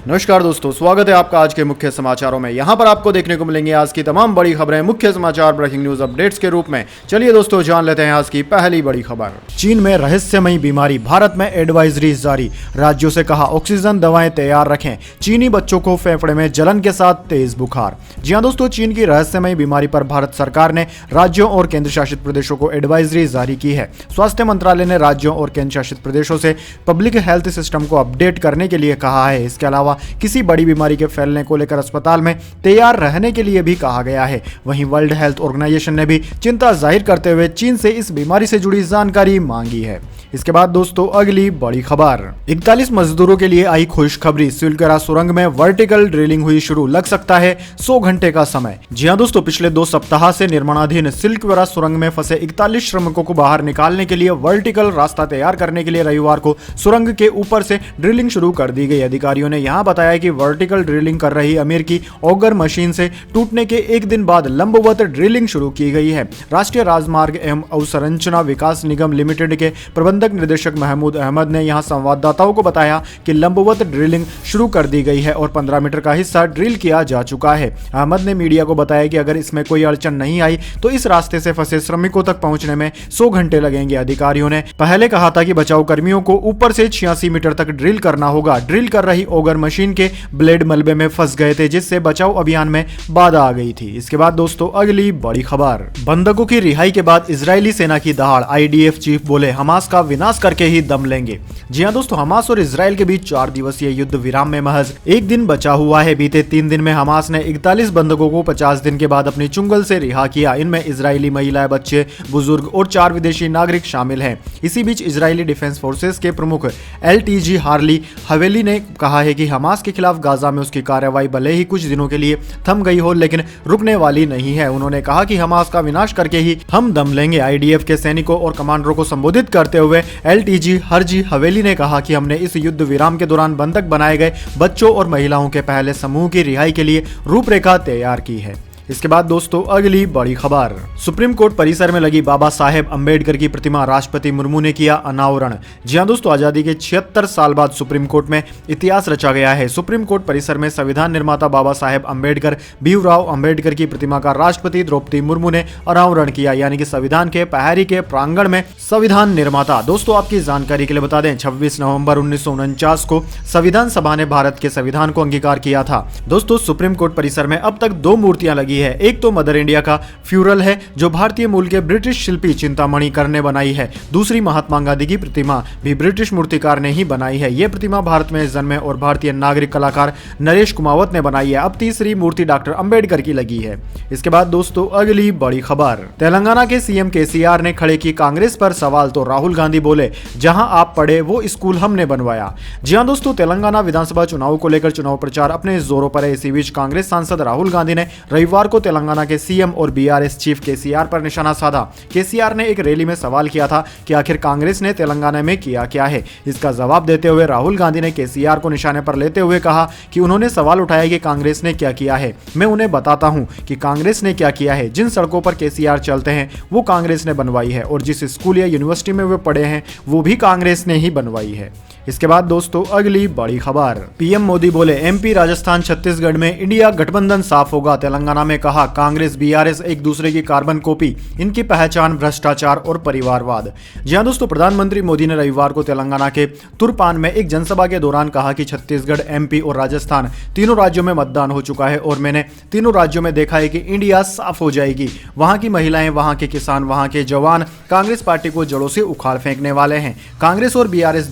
नमस्कार दोस्तों, स्वागत है आपका आज के मुख्य समाचारों में। यहां पर आपको देखने को मिलेंगे आज की तमाम बड़ी खबरें मुख्य समाचार ब्रेकिंग न्यूज अपडेट्स के रूप में। चलिए दोस्तों, जान लेते हैं आज की पहली बड़ी खबर। चीन में रहस्यमयी बीमारी, भारत में एडवाइजरी जारी, राज्यों से कहा ऑक्सीजन दवाएं तैयार रखें। चीनी बच्चों को फेफड़े में जलन के साथ तेज बुखार। जी हां दोस्तों, चीन की रहस्यमयी बीमारी पर भारत सरकार ने राज्यों और केंद्र शासित प्रदेशों को एडवाइजरी जारी की है। स्वास्थ्य मंत्रालय ने राज्यों और केंद्र शासित प्रदेशों से पब्लिक हेल्थ सिस्टम को अपडेट करने के लिए कहा है। इसके अलावा किसी बड़ी बीमारी के फैलने को लेकर अस्पताल में तैयार रहने के लिए भी कहा गया है। वहीं वर्ल्ड हेल्थ ऑर्गेनाइजेशन ने भी चिंता जाहिर करते हुए चीन से इस बीमारी से जुड़ी जानकारी मांगी है। इसके बाद दोस्तों, अगली बड़ी खबर। 41 मजदूरों के लिए आई खुशखबरी, सिलगुड़ा सुरंग में वर्टिकल ड्रिलिंग हुई शुरू, लग सकता है 100 घंटे का समय। जी हां दोस्तों, पिछले 2 सप्ताह से निर्माणाधीन सिलगुड़ा सुरंग में फंसे 41 श्रमिकों को बाहर निकालने के लिए वर्टिकल रास्ता तैयार करने के लिए रविवार को सुरंग के ऊपर से ड्रिलिंग शुरू कर दी गई। अधिकारियों ने यहां बताया कि वर्टिकल ड्रिलिंग कर रही अमेरिकी ऑगर मशीन से टूटने के एक दिन बाद लंबवत ड्रिलिंग शुरू की गई है। राष्ट्रीय राजमार्ग एवं अवसंरचना विकास निगम लिमिटेड के प्रबंधक निदेशक महमूद अहमद ने यहां संवाददाताओं को बताया कि लंबवत ड्रिलिंग शुरू कर दी गई है और 15 मीटर का हिस्सा ड्रिल किया जा चुका है। अहमद ने मीडिया को बताया कि अगर इसमें कोई अड़चन नहीं आई तो इस रास्ते से फंसे श्रमिकों तक पहुंचने में 100 घंटे लगेंगे। अधिकारियों ने पहले कहा था कि बचाव कर्मियों को ऊपर से 86 मीटर तक ड्रिल करना होगा। ड्रिल कर रही ऑगर मशीन के ब्लेड मलबे में फंस गए थे, जिससे बचाव अभियान में बाधा आ गई थी। इसके बाद दोस्तों, अगली बड़ी खबर। बंधकों की रिहाई के बाद इजरायली सेना की दहाड़, आईडीएफ चीफ बोले हमास का विनाश करके ही दम लेंगे। जी हां दोस्तों, हमास और इजरायल के बीच 4 दिवसीय युद्ध विराम में महज एक दिन बचा हुआ है। बीते 3 दिन में हमास ने 41 बंधकों को 50 दिन के बाद अपनी चुंगल से रिहा किया। इनमें इजरायली महिलाएं, बच्चे, बुजुर्ग और 4 विदेशी नागरिक शामिल हैं। इसी बीच इजरायली डिफेंस फोर्सेस के प्रमुख LTG हार्ली हवेली ने कहा है कि हमास के खिलाफ गाजा में उसकी कार्रवाई भले ही कुछ दिनों के लिए थम गई हो, लेकिन रुकने वाली नहीं है। उन्होंने कहा कि हमास का विनाश करके ही हम दम लेंगे। आईडीएफ के सैनिकों और कमांडरों को संबोधित करते हुए LTG हर्जी हवेली ने कहा कि हमने इस युद्ध विराम के दौरान बंधक बनाए गए बच्चों और महिलाओं के पहले समूह की रिहाई के लिए रूपरेखा तैयार की है। इसके बाद दोस्तों, अगली बड़ी खबर। सुप्रीम कोर्ट परिसर में लगी बाबा साहेब अंबेडकर की प्रतिमा, राष्ट्रपति मुर्मू ने किया अनावरण। जी हां दोस्तों, आजादी के 76 साल बाद सुप्रीम कोर्ट में इतिहास रचा गया है। सुप्रीम कोर्ट परिसर में संविधान निर्माता बाबा साहेब अंबेडकर, भीमराव अंबेडकर की प्रतिमा का राष्ट्रपति द्रौपदी मुर्मू ने अनावरण किया, यानी कि संविधान के पहाड़ी के प्रांगण में संविधान निर्माता। दोस्तों, आपकी जानकारी के लिए बता दें, 26 नवंबर 1949 को संविधान सभा ने भारत के संविधान को अंगीकार किया था। दोस्तों, सुप्रीम कोर्ट परिसर में अब तक 2 मूर्तियां लगी है। एक तो मदर इंडिया का फ्यूरल है, जो भारतीय मूल के ब्रिटिश शिल्पी चिंतामणि कर ने बनाई है। दूसरी महात्मा गांधी की प्रतिमा भी ब्रिटिश मूर्तिकार ने ही बनाई है। यह प्रतिमा भारत में जन्मे और भारतीय नागरिक कलाकार नरेश कुमावत ने बनाई है। अब तीसरी मूर्ति डॉक्टर अंबेडकर की लगी है। इसके बाद दोस्तों, अगली बड़ी खबर। तेलंगाना के सीएम KCR ने खड़े की कांग्रेस पर सवाल, तो राहुल गांधी बोले जहां आप पढ़े वो स्कूल हमने बनवाया। जी हां दोस्तों, तेलंगाना विधानसभा चुनाव को लेकर चुनाव प्रचार अपने जोरों पर है। इसी बीच कांग्रेस सांसद राहुल गांधी ने रविवार को तेलंगाना के सीएम और BRS चीफ KCR पर निशाना साधा। KCR ने एक रैली में सवाल किया था कि आखिर कांग्रेस ने तेलंगाना में किया क्या है। इसका जवाब देते हुए राहुल गांधी ने KCR को निशाने पर लेते हुए कहा कि उन्होंने सवाल उठाया कि कांग्रेस ने क्या किया है। मैं उन्हें बताता हूं कि कांग्रेस ने क्या किया है। जिन सड़कों पर KCR चलते हैं वो कांग्रेस ने बनवाई है, और जिस स्कूल या यूनिवर्सिटी में वे पढ़े हैं वो भी कांग्रेस ने ही बनवाई है। इसके बाद दोस्तों, अगली बड़ी खबर। PM मोदी बोले MP, राजस्थान, छत्तीसगढ़ में इंडिया गठबंधन साफ होगा। तेलंगाना में कहा कांग्रेस BRS एक दूसरे की कार्बन कॉपी, इनकी पहचान भ्रष्टाचार और परिवारवाद। जी हां दोस्तों, प्रधानमंत्री मोदी ने रविवार को तेलंगाना के तुरपान में एक जनसभा के दौरान कहा कि छत्तीसगढ़, MP और राजस्थान तीनों राज्यों में मतदान हो चुका है और मैंने तीनों राज्यों में देखा है कि इंडिया साफ हो जाएगी। वहां की महिलाएं, वहां के किसान, वहां के जवान कांग्रेस पार्टी को जड़ों से उखाड़ फेंकने वाले हैं। कांग्रेस और BRS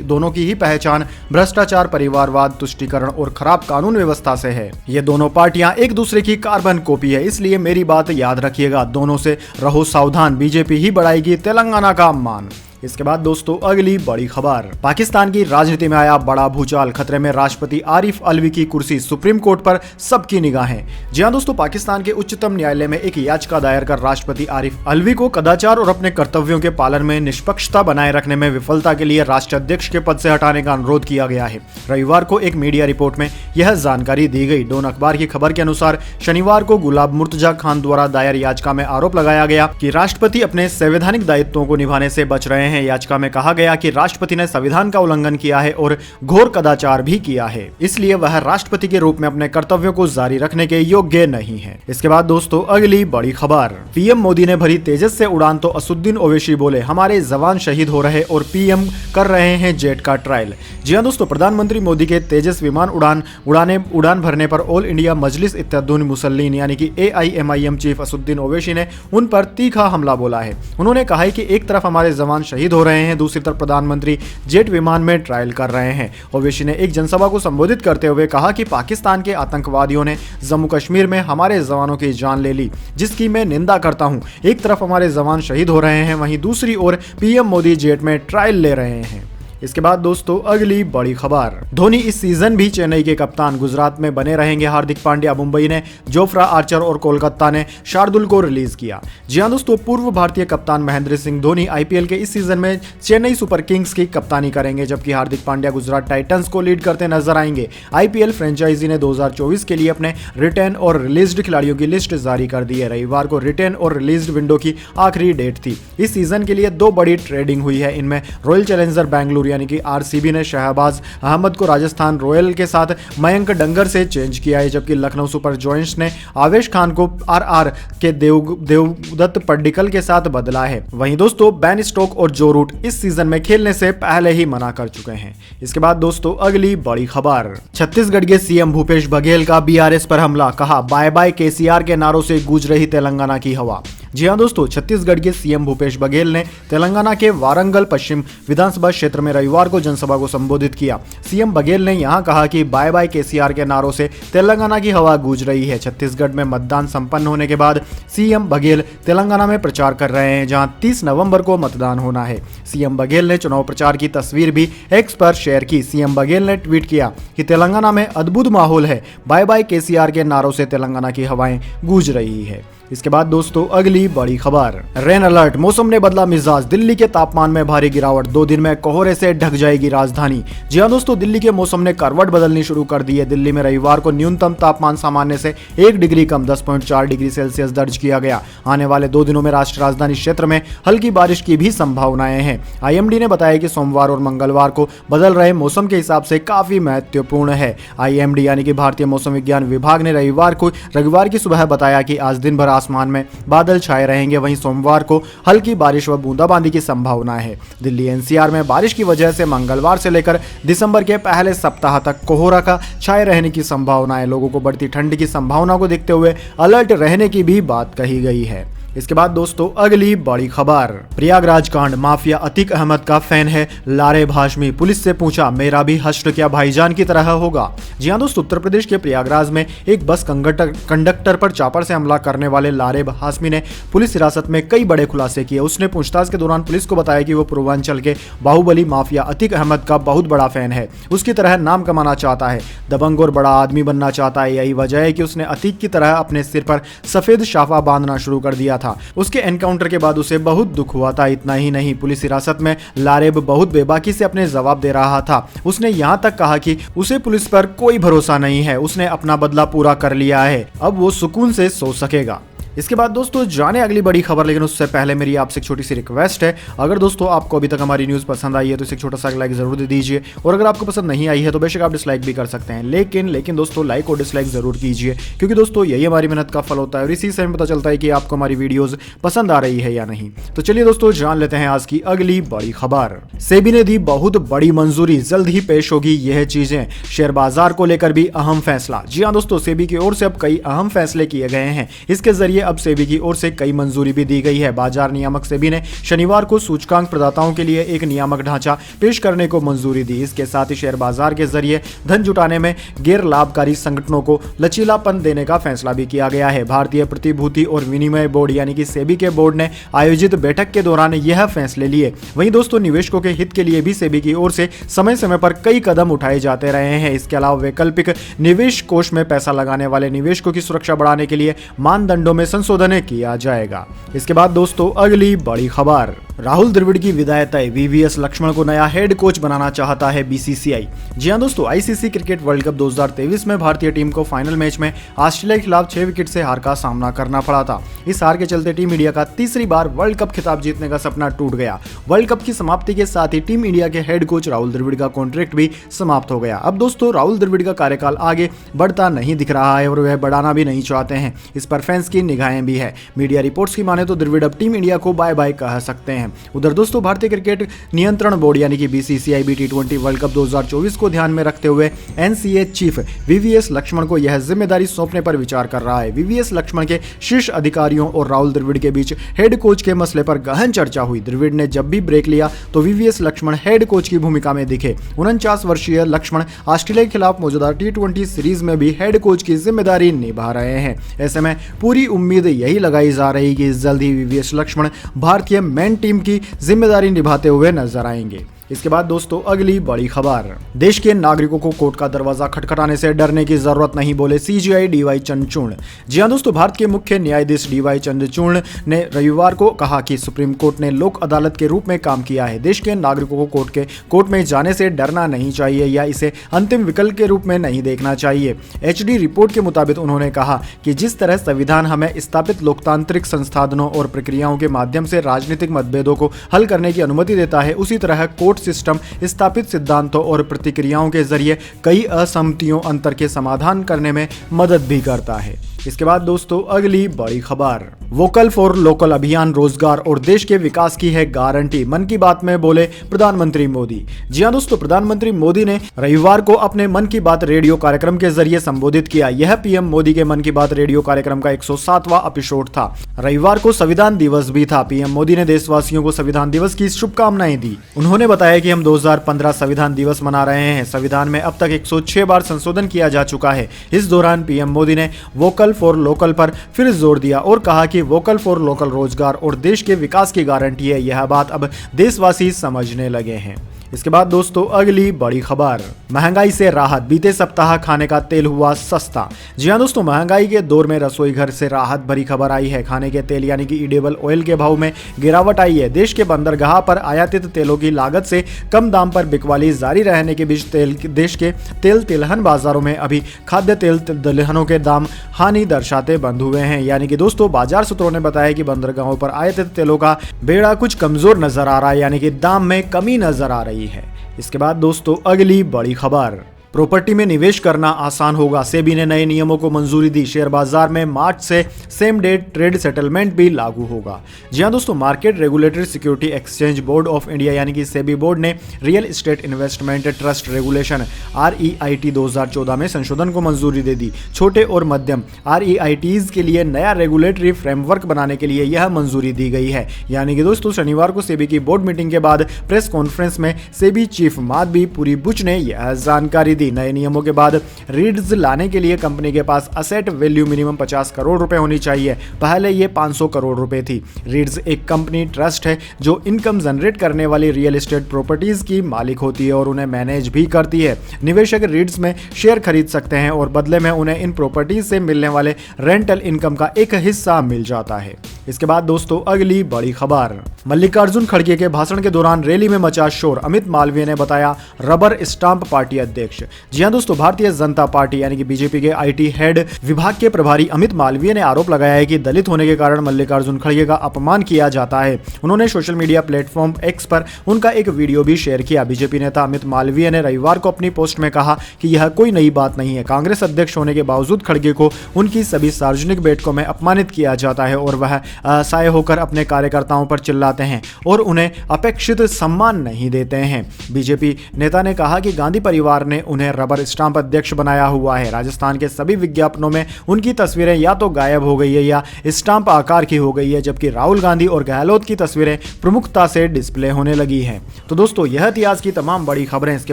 दोनों की ही पहचान भ्रष्टाचार, परिवारवाद, तुष्टीकरण और खराब कानून व्यवस्था से है। ये दोनों पार्टियां एक दूसरे की कार्बन कॉपी है, इसलिए मेरी बात याद रखिएगा, दोनों से रहो सावधान। बीजेपी ही बढ़ाएगी तेलंगाना का मान। इसके बाद दोस्तों, अगली बड़ी खबर। पाकिस्तान की राजनीति में आया बड़ा भूचाल, खतरे में राष्ट्रपति आरिफ अलवी की कुर्सी, सुप्रीम कोर्ट पर सबकी निगाहें। जी हां दोस्तों, पाकिस्तान के उच्चतम न्यायालय में एक याचिका दायर कर राष्ट्रपति आरिफ अलवी को कदाचार और अपने कर्तव्यों के पालन में निष्पक्षता बनाए रखने में विफलता के लिए राष्ट्राध्यक्ष के पद से हटाने का अनुरोध किया गया है। रविवार को एक मीडिया रिपोर्ट में यह जानकारी दी गई। डॉन अखबार की खबर के अनुसार शनिवार को गुलाब मुर्तजा खान द्वारा दायर याचिका में आरोप लगाया गया कि राष्ट्रपति अपने संवैधानिक दायित्वों को निभाने से बच रहे हैं। याचिका में कहा गया कि राष्ट्रपति ने संविधान का उल्लंघन किया है और घोर कदाचार भी किया है, इसलिए वह राष्ट्रपति के रूप में अपने कर्तव्यों को जारी रखने के योग्य नहीं है। इसके बाद दोस्तों अगली बड़ी खबर, पीएम मोदी ने भरी तेजस से उड़ान तो असुद्दीन ओवैसी बोले हमारे जवान शहीद हो रहे और पीएम कर रहे हैं जेट का ट्रायल। जी हां दोस्तों, प्रधानमंत्री मोदी के तेजस विमान उड़ान भरने पर ऑल इंडिया मजलिस इत्तेहादुल मुसल्लीन यानी कि AIMIM चीफ असुद्दीन ओवैसी ने उन पर तीखा हमला बोला है। उन्होंने कहा है कि एक तरफ हमारे जवान शहीद हो रहे हैं, दूसरी तरफ प्रधानमंत्री जेट विमान में ट्रायल कर रहे हैं। ओवैसी ने एक जनसभा को संबोधित करते हुए कहा कि पाकिस्तान के आतंकवादियों ने जम्मू कश्मीर में हमारे जवानों की जान ले ली, जिसकी मैं निंदा करता हूं। एक तरफ हमारे जवान शहीद हो रहे हैं, वहीं दूसरी ओर पीएम मोदी जेट में ट्रायल ले रहे हैं। इसके बाद दोस्तों अगली बड़ी खबर, धोनी इस सीजन भी चेन्नई के कप्तान, गुजरात में बने रहेंगे हार्दिक पांड्या। मुंबई ने जोफ्रा आर्चर और कोलकाता ने शार्दुल को रिलीज किया। जी हां दोस्तों, पूर्व भारतीय कप्तान महेंद्र सिंह धोनी IPL के इस सीजन में चेन्नई सुपर किंग्स की कप्तानी करेंगे, जबकि हार्दिक पांड्या गुजरात टाइटंस को लीड करते नजर आएंगे। IPL फ्रेंचाइजी ने 2024 के लिए अपने रिटेन और रिलीज्ड खिलाड़ियों की लिस्ट जारी कर दी है। रविवार को रिटेन और रिलीज्ड विंडो की आखिरी डेट थी। इस सीजन के लिए 2 बड़ी ट्रेडिंग हुई है। इनमें रॉयल चैलेंजर बैंगलोर यानी कि RCB ने शहबाज अहमद को राजस्थान रॉयल के साथ मयंक डंगर से चेंज किया है, जबकि लखनऊ सुपर जॉयंट्स ने आवेश खान को RR के देवदत्त पड्डिकल के साथ बदला है। वहीं दोस्तों बेन स्टोक और जो रूट इस सीजन में खेलने से पहले ही मना कर चुके हैं। इसके बाद दोस्तों अगली बड़ी खबर, छत्तीसगढ़ के CM भूपेश बघेल का BRS पर हमला, कहा बाय बाय KCR के नारों से गूंज रही तेलंगाना की हवा। जी हां दोस्तों, छत्तीसगढ़ के CM भूपेश बघेल ने तेलंगाना के वारंगल पश्चिम विधानसभा क्षेत्र में रविवार को जनसभा को संबोधित किया। CM बघेल ने यहां कहा कि बाय बाय KCR के नारों से तेलंगाना की हवा गूंज रही है। छत्तीसगढ़ में मतदान संपन्न होने के बाद CM बघेल तेलंगाना में प्रचार कर रहे हैं, जहां 30 नवंबर को मतदान होना है। CM बघेल ने चुनाव प्रचार की तस्वीर भी X पर शेयर की। CM बघेल ने ट्वीट किया कि तेलंगाना में अद्भुत माहौल है, बाय बाय KCR के नारों से तेलंगाना की हवाएं गूंज रही है। इसके बाद दोस्तों अगली बड़ी खबर, रेन अलर्ट, मौसम ने बदला मिजाज, दिल्ली के तापमान में भारी गिरावट, 2 दिन में कोहरे से ढक जाएगी राजधानी। जी हां दोस्तों, दिल्ली के मौसम ने करवट बदलनी शुरू कर दी है। दिल्ली में रविवार को न्यूनतम तापमान सामान्य से 1 डिग्री कम 10.4 डिग्री सेल्सियस दर्ज किया गया। आने वाले 2 दिनों में राष्ट्रीय राजधानी क्षेत्र में हल्की बारिश की भी संभावनाएं हैं। IMD ने बताया कि सोमवार और मंगलवार को बदल रहे मौसम के हिसाब से काफी महत्वपूर्ण है। IMD यानी कि भारतीय मौसम विज्ञान विभाग ने रविवार की सुबह बताया कि आज दिन भर आसमान में बादल छाए रहेंगे, वहीं सोमवार को हल्की बारिश व बूंदाबांदी की संभावना है। दिल्ली NCR में बारिश की वजह से मंगलवार से लेकर दिसंबर के पहले सप्ताह तक कोहरा का छाए रहने की संभावना है। लोगों को बढ़ती ठंड की संभावना को देखते हुए अलर्ट रहने की भी बात कही गई है। इसके बाद दोस्तों अगली बड़ी खबर, प्रयागराज कांड, माफिया अतीक अहमद का फैन है लारेब हाशमी, पुलिस से पूछा मेरा भी हश्र क्या भाईजान की तरह होगा। जी हां दोस्तों, उत्तर प्रदेश के प्रयागराज में एक बस कंडक्टर पर चापर से हमला करने वाले लारेब हाशमी ने पुलिस हिरासत में कई बड़े खुलासे किए। उसने पूछताछ के दौरान पुलिस को बताया कि वो पूर्वांचल के बाहुबली माफिया अतीक अहमद का बहुत बड़ा फैन है, उसकी तरह नाम कमाना चाहता है, दबंग और बड़ा आदमी बनना चाहता है। यही वजह है कि उसने अतीक की तरह अपने सिर पर सफेद शाफा बांधना शुरू कर दिया था। उसके एनकाउंटर के बाद उसे बहुत दुख हुआ था। इतना ही नहीं, पुलिस हिरासत में लारेब बहुत बेबाकी से अपने जवाब दे रहा था। उसने यहां तक कहा कि उसे पुलिस पर कोई भरोसा नहीं है, उसने अपना बदला पूरा कर लिया है, अब वो सुकून से सो सकेगा। इसके बाद दोस्तों जाने अगली बड़ी खबर, लेकिन उससे पहले मेरी आपसे एक छोटी सी रिक्वेस्ट है, अगर दोस्तों आपको अभी तक हमारी न्यूज़ पसंद आई है तो इसे एक छोटा सा लाइक जरूर दे दीजिए, और अगर आपको पसंद नहीं आई है तो बेशक आप डिसलाइक भी कर सकते हैं, लेकिन दोस्तों लाइक और डिसलाइक जरूर कीजिए, क्योंकि दोस्तों यही हमारी मेहनत का फल होता है और इसी से हमें पता चलता है कि आपको हमारी वीडियोज पसंद आ रही है या नहीं। तो चलिए दोस्तों जान लेते हैं आज की अगली बड़ी खबर। सेबी ने दी बहुत बड़ी मंजूरी, जल्द ही पेश होगी यह चीजें, शेयर बाजार को लेकर भी अहम फैसला। जी हाँ दोस्तों, सेबी की ओर से अब कई अहम फैसले किए गए हैं। इसके जरिए अब सेबी की ओर से कई मंजूरी भी दी गई है। बाजार नियामक सेबी ने शनिवार को सूचकांक प्रदाताओं के लिए एक नियामक ढांचा पेश करने को मंजूरी दी। इसके साथ ही शेयर बाजार के जरिए धन जुटाने में गैर लाभकारी संगठनों को लचीलापन देने का फैसला भी किया गया है। भारतीय प्रतिभूति और विनिमय बोर्ड यानी कि सेबी के बोर्ड ने आयोजित बैठक के दौरान यह फैसले लिए। वहीं दोस्तों निवेशकों के हित के लिए भी सेबी की ओर से समय समय पर कई कदम उठाए जाते रहे हैं। इसके अलावा वैकल्पिक निवेश कोष में पैसा लगाने वाले निवेशकों की सुरक्षा बढ़ाने के लिए मानदंडों में संशोधन किया जाएगा। इसके बाद दोस्तों अगली बड़ी खबर, राहुल द्रविड़ की विदाई तय, वीवीएस लक्ष्मण को नया हेड कोच बनाना चाहता है बीसीसीआई। जी हां दोस्तों, आईसीसी क्रिकेट वर्ल्ड कप 2023 में भारतीय टीम को फाइनल मैच में ऑस्ट्रेलिया के खिलाफ 6 विकेट से हार का सामना करना पड़ा था। इस हार के चलते टीम इंडिया का तीसरी बार वर्ल्ड कप खिताब जीतने का सपना टूट गया। वर्ल्ड कप की समाप्ति के साथ ही टीम इंडिया के हेड कोच राहुल द्रविड़ का कॉन्ट्रैक्ट भी समाप्त हो गया। अब दोस्तों, राहुल द्रविड़ का कार्यकाल आगे बढ़ता नहीं दिख रहा है और वह बढ़ाना भी नहीं चाहते हैं। इस पर फैंस की निगाहें भी है। मीडिया रिपोर्ट्स की माने तो द्रविड़ अब टीम इंडिया को बाय बाय कह सकते हैं। उधर दोस्तों, भारतीय क्रिकेट नियंत्रण बोर्ड यानी कि बीसीसीआई भी T20 वर्ल्ड कप 2024 को ध्यान में रखते हुए एनसीए चीफ वीवीएस लक्ष्मण को यह जिम्मेदारी सौंपने पर विचार कर रहा है। वीवीएस लक्ष्मण के शीर्ष अधिकारियों और राहुल द्रविड़ के बीच हेड कोच के मसले पर गहन चर्चा हुई। द्रविड़ ने जब भी ब्रेक लिया तो वीवीएस लक्ष्मण हेड कोच की भूमिका में दिखे। 49 वर्षीय लक्ष्मण ऑस्ट्रेलिया के खिलाफ मौजूदा T20 सीरीज में भी हेड कोच की जिम्मेदारी निभा रहे हैं। ऐसे में पूरी उम्मीद यही लगाई जा रही कि जल्द ही वीवीएस लक्ष्मण भारतीय मेन टीम की जिम्मेदारी निभाते हुए नजर आएंगे। इसके बाद दोस्तों, अगली बड़ी खबर, देश के नागरिकों को कोर्ट का दरवाजा खटखटाने से डरने की जरूरत नहीं, बोले सीजेआई डीवाई चंद्रचूड़। जी हां दोस्तों, भारत के मुख्य न्यायाधीश डीवाई चंद्रचूड़ ने रविवार को कहा कि सुप्रीम कोर्ट ने लोक अदालत के रूप में काम किया है। देश के नागरिकों को कोर्ट में जाने से डरना नहीं चाहिए या इसे अंतिम विकल्प के रूप में नहीं देखना चाहिए। HD रिपोर्ट के मुताबिक उन्होंने कहा कि जिस तरह संविधान हमें स्थापित लोकतांत्रिक संसाधनों और प्रक्रियाओं के माध्यम से राजनीतिक मतभेदों को हल करने की अनुमति देता है, उसी तरह कोर्ट सिस्टम स्थापित सिद्धांतों और प्रतिक्रियाओं के जरिए कई असहमतियों अंतर के समाधान करने में मदद भी करता है। इसके बाद दोस्तों, अगली बड़ी खबर, वोकल फॉर लोकल अभियान रोजगार और देश के विकास की है गारंटी, मन की बात में बोले प्रधानमंत्री मोदी। जी हां दोस्तों, प्रधानमंत्री मोदी ने रविवार को अपने मन की बात रेडियो कार्यक्रम के जरिए संबोधित किया। यह पीएम मोदी के मन की बात रेडियो कार्यक्रम का 107वां एपिसोड था। रविवार को संविधान दिवस भी था। पीएम मोदी ने देशवासियों को संविधान दिवस की शुभकामनाएं दी। उन्होंने बताया कि हम 2015 संविधान दिवस मना रहे हैं। संविधान में अब तक 106 बार संशोधन किया जा चुका है। इस दौरान पीएम मोदी ने वोकल फॉर लोकल पर फिर जोर दिया और कहा कि वोकल फॉर लोकल रोजगार और देश के विकास की गारंटी है। यह बात अब देशवासी समझने लगे हैं। इसके बाद दोस्तों, अगली बड़ी खबर, महंगाई से राहत, बीते सप्ताह खाने का तेल हुआ सस्ता। जी हां दोस्तों, महंगाई के दौर में रसोई घर से राहत भरी खबर आई है। खाने के तेल यानी कि एडिबल ऑयल के भाव में गिरावट आई है। देश के बंदरगाह पर आयातित तेलों की लागत से कम दाम पर बिकवाली जारी रहने के बीच देश के तेल तिलहन बाजारों में अभी खाद्य तेल तिलहनों के दाम हानि दर्शाते बंद हुए हैं। यानी कि दोस्तों, बाजार सूत्रों ने बताया कि बंदरगाहों पर आयातित तेलों का बेड़ा कुछ कमजोर नजर आ रहा है, यानी कि दाम में कमी नजर आ रही है। इसके बाद दोस्तों, अगली बड़ी खबर, प्रॉपर्टी में निवेश करना आसान होगा, सेबी ने नए नियमों को मंजूरी दी। शेयर बाजार में मार्च से सेम डे ट्रेड सेटलमेंट भी लागू होगा। जी हां दोस्तों, market regulatory security exchange board of India यानी कि सेबी बोर्ड ने real estate investment trust regulation REIT 2014 में संशोधन को मंजूरी दे दी। छोटे और मध्यम REITs के लिए नया रेगुलेटरी फ्रेमवर्क बनाने के लिए यह मंजूरी दी गई है। यानी कि दोस्तों, शनिवार को सेबी की बोर्ड मीटिंग के बाद प्रेस कॉन्फ्रेंस में सेबी चीफ माधवी पुरी बुच ने यह जानकारी दी। नए नियमों के बाद रीड्स लाने के लिए कंपनी के पास असेट वैल्यू मिनिमम 50 करोड़ रुपए होनी चाहिए। पहले ये 500 करोड़ रुपए थी। रीड्स एक कंपनी ट्रस्ट है जो इनकम जनरेट करने वाली रियल एस्टेट प्रॉपर्टीज की मालिक होती है और उन्हें मैनेज भी करती है। निवेशक रीड्स में शेयर खरीद सकते हैं और बदले में उन्हें इन प्रॉपर्टीज से मिलने वाले रेंटल इनकम का एक हिस्सा मिल जाता है। इसके बाद दोस्तों, अगली बड़ी खबर, मल्लिकार्जुन खड़गे के भाषण के दौरान रैली में मचा शोर, अमित मालवीय ने बताया रबर स्टाम्प पार्टी अध्यक्ष। जी हां दोस्तों, भारतीय जनता पार्टी यानी कि बीजेपी के IT हेड विभाग के प्रभारी अमित मालवीय ने आरोप लगाया है कि दलित होने के कारण मल्लिकार्जुन खड़गे का अपमान किया जाता है। उन्होंने सोशल मीडिया प्लेटफॉर्म X पर उनका एक वीडियो भी शेयर किया। बीजेपी नेता अमित मालवीय ने रविवार को अपनी पोस्ट में कहा कि यह कोई नई बात नहीं है। कांग्रेस अध्यक्ष होने के बावजूद खड़गे को उनकी सभी सार्वजनिक बैठकों में अपमानित किया जाता है और वह असहाय होकर अपने कार्यकर्ताओं पर चिल्लाते हैं और उन्हें अपेक्षित सम्मान नहीं देते हैं। बीजेपी नेता ने कहा कि गांधी परिवार ने उन्हें रबर स्टाम्प अध्यक्ष बनाया हुआ है। राजस्थान के सभी विज्ञापनों में उनकी तस्वीरें या तो गायब हो गई है या स्टाम्प आकार की हो गई है, जबकि राहुल गांधी और गहलोत की तस्वीरें प्रमुखता से डिस्प्ले होने लगी हैं। तो दोस्तों, यह थी आज की तमाम बड़ी खबरें। इसके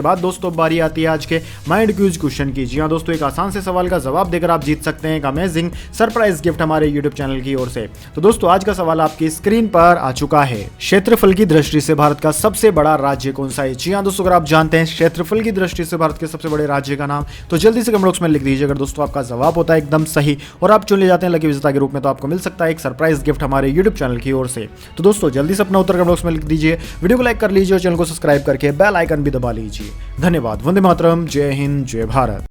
बाद दोस्तों, बारी आती है आज के माइंड क्यूज क्वेश्चन की। जी हां दोस्तों, एक आसान से सवाल का जवाब देकर आप जीत सकते हैं एक अमेजिंग सरप्राइज गिफ्ट हमारे यूट्यूब चैनल की ओर से। तो दोस्तों आज का सवाल आपकी स्क्रीन पर आ चुका है। क्षेत्रफल की दृष्टि से भारत का सबसे बड़ा राज्य कौन सा है? जी हाँ दोस्तों, अगर आप जानते हैं क्षेत्रफल की दृष्टि से भारत के सबसे बड़े राज्य का नाम, तो जल्दी से कमेंट बॉक्स में लिख दीजिए। अगर दोस्तों आपका जवाब होता है एकदम सही और आप चुन ले जाते हैं लकी विजेता के रूप में, तो आपको मिल सकता है एक सरप्राइज गिफ्ट हमारे यूट्यूब चैनल की ओर से। तो दोस्तों जल्दी से अपना उत्तर कमेंट बॉक्स में लिख दीजिए, वीडियो को लाइक कर लीजिए और चैनल को सब्सक्राइब करके बेल आइकन भी दबा लीजिए। धन्यवाद। वंदे मातरम। जय हिंद, जय भारत।